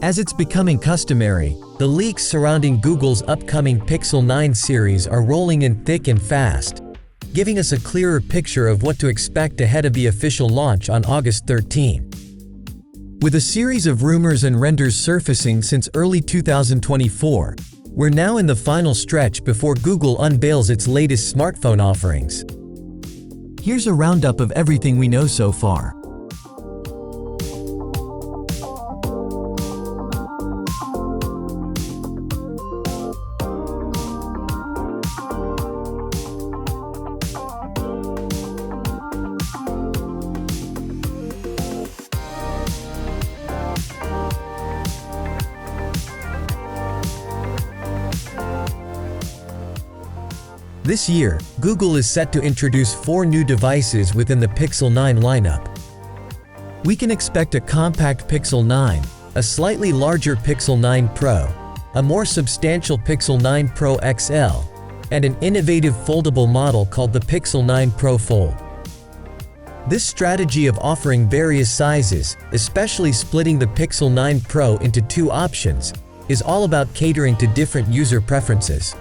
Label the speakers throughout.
Speaker 1: As it's becoming customary, the leaks surrounding Google's upcoming Pixel 9 series are rolling in thick and fast, giving us a clearer picture of what to expect ahead of the official launch on August 13. With a series of rumors and renders surfacing since early 2024, we're now in the final stretch before Google unveils its latest smartphone offerings. Here's a roundup of everything we know so far. This year, Google is set to introduce 4 new devices within the Pixel 9 lineup. We can expect a compact Pixel 9, a slightly larger Pixel 9 Pro, a more substantial Pixel 9 Pro XL, and an innovative foldable model called the Pixel 9 Pro Fold. This strategy of offering various sizes, especially splitting the Pixel 9 Pro into 2 options, is all about catering to different user preferences.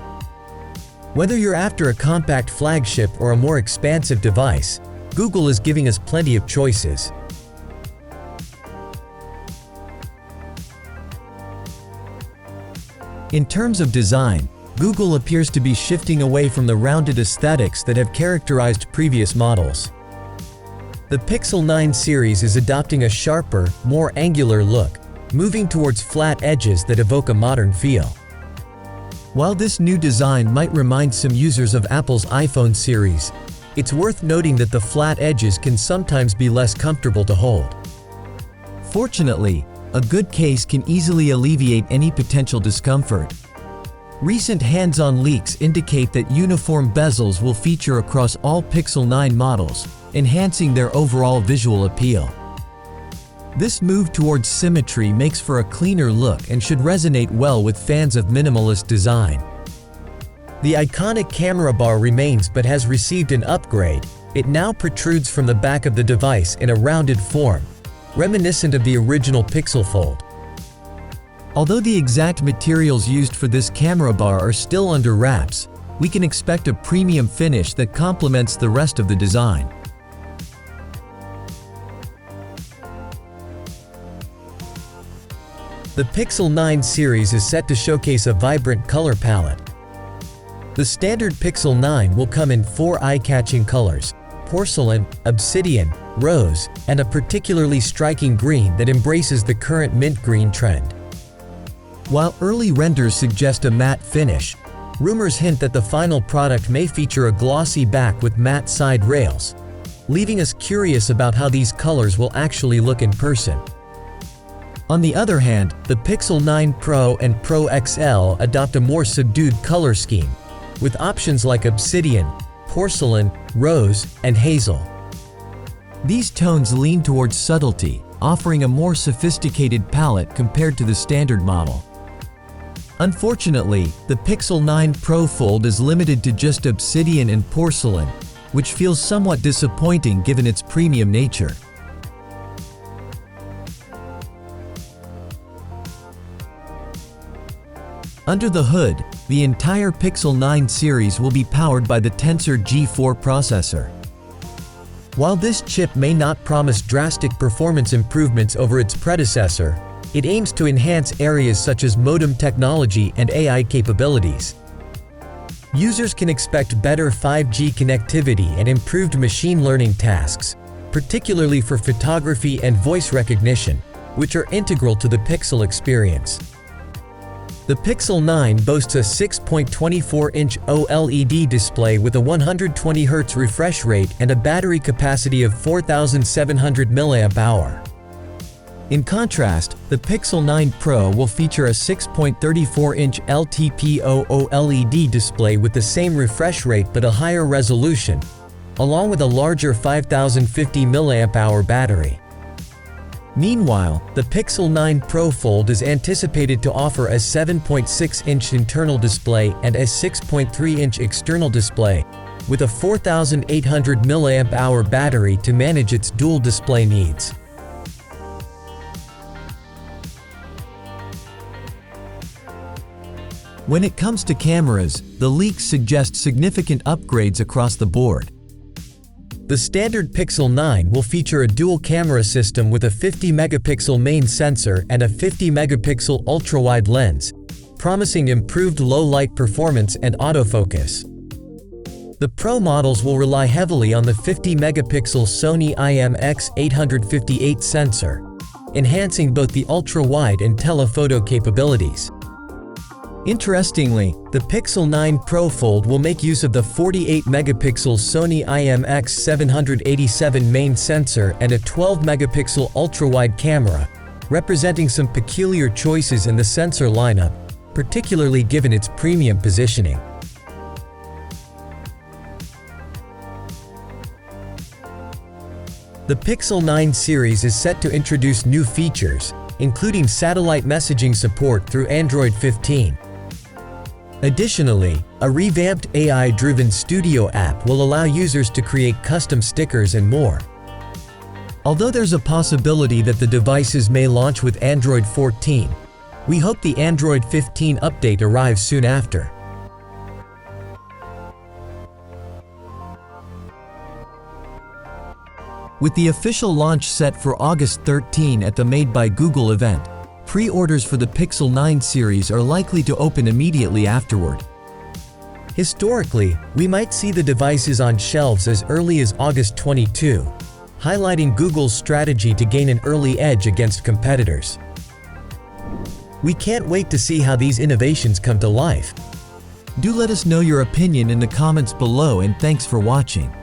Speaker 1: Whether you're after a compact flagship or a more expansive device, Google is giving us plenty of choices. In terms of design, Google appears to be shifting away from the rounded aesthetics that have characterized previous models. The Pixel 9 series is adopting a sharper, more angular look, moving towards flat edges that evoke a modern feel. While this new design might remind some users of Apple's iPhone series, it's worth noting that the flat edges can sometimes be less comfortable to hold. Fortunately, a good case can easily alleviate any potential discomfort. Recent hands-on leaks indicate that uniform bezels will feature across all Pixel 9 models, enhancing their overall visual appeal. This move towards symmetry makes for a cleaner look and should resonate well with fans of minimalist design. The iconic camera bar remains but has received an upgrade. It now protrudes from the back of the device in a rounded form, reminiscent of the original Pixel Fold. Although the exact materials used for this camera bar are still under wraps, we can expect a premium finish that complements the rest of the design. The Pixel 9 series is set to showcase a vibrant color palette. The standard Pixel 9 will come in 4 eye-catching colors: porcelain, obsidian, rose, and a particularly striking green that embraces the current mint green trend. While early renders suggest a matte finish, rumors hint that the final product may feature a glossy back with matte side rails, leaving us curious about how these colors will actually look in person. On the other hand, the Pixel 9 Pro and Pro XL adopt a more subdued color scheme, with options like obsidian, porcelain, rose, and hazel. These tones lean towards subtlety, offering a more sophisticated palette compared to the standard model. Unfortunately, the Pixel 9 Pro Fold is limited to just obsidian and porcelain, which feels somewhat disappointing given its premium nature. Under the hood, the entire Pixel 9 series will be powered by the Tensor G4 processor. While this chip may not promise drastic performance improvements over its predecessor, it aims to enhance areas such as modem technology and AI capabilities. Users can expect better 5G connectivity and improved machine learning tasks, particularly for photography and voice recognition, which are integral to the Pixel experience. The Pixel 9 boasts a 6.24-inch OLED display with a 120Hz refresh rate and a battery capacity of 4,700 mAh. In contrast, the Pixel 9 Pro will feature a 6.34-inch LTPO OLED display with the same refresh rate but a higher resolution, along with a larger 5,050 mAh battery. Meanwhile, the Pixel 9 Pro Fold is anticipated to offer a 7.6-inch internal display and a 6.3-inch external display, with a 4,800 mAh battery to manage its dual display needs. When it comes to cameras, the leaks suggest significant upgrades across the board. The standard Pixel 9 will feature a dual camera system with a 50-megapixel main sensor and a 50-megapixel ultra-wide lens, promising improved low-light performance and autofocus. The Pro models will rely heavily on the 50-megapixel Sony IMX858 sensor, enhancing both the ultra-wide and telephoto capabilities. Interestingly, the Pixel 9 Pro Fold will make use of the 48-megapixel Sony IMX787 main sensor and a 12-megapixel ultra-wide camera, representing some peculiar choices in the sensor lineup, particularly given its premium positioning. The Pixel 9 series is set to introduce new features, including satellite messaging support through Android 15. Additionally, a revamped AI-driven Studio app will allow users to create custom stickers and more. Although there's a possibility that the devices may launch with Android 14, we hope the Android 15 update arrives soon after. With the official launch set for August 13 at the Made by Google event, pre-orders for the Pixel 9 series are likely to open immediately afterward. Historically, we might see the devices on shelves as early as August 22, highlighting Google's strategy to gain an early edge against competitors. We can't wait to see how these innovations come to life. Do let us know your opinion in the comments below, and thanks for watching.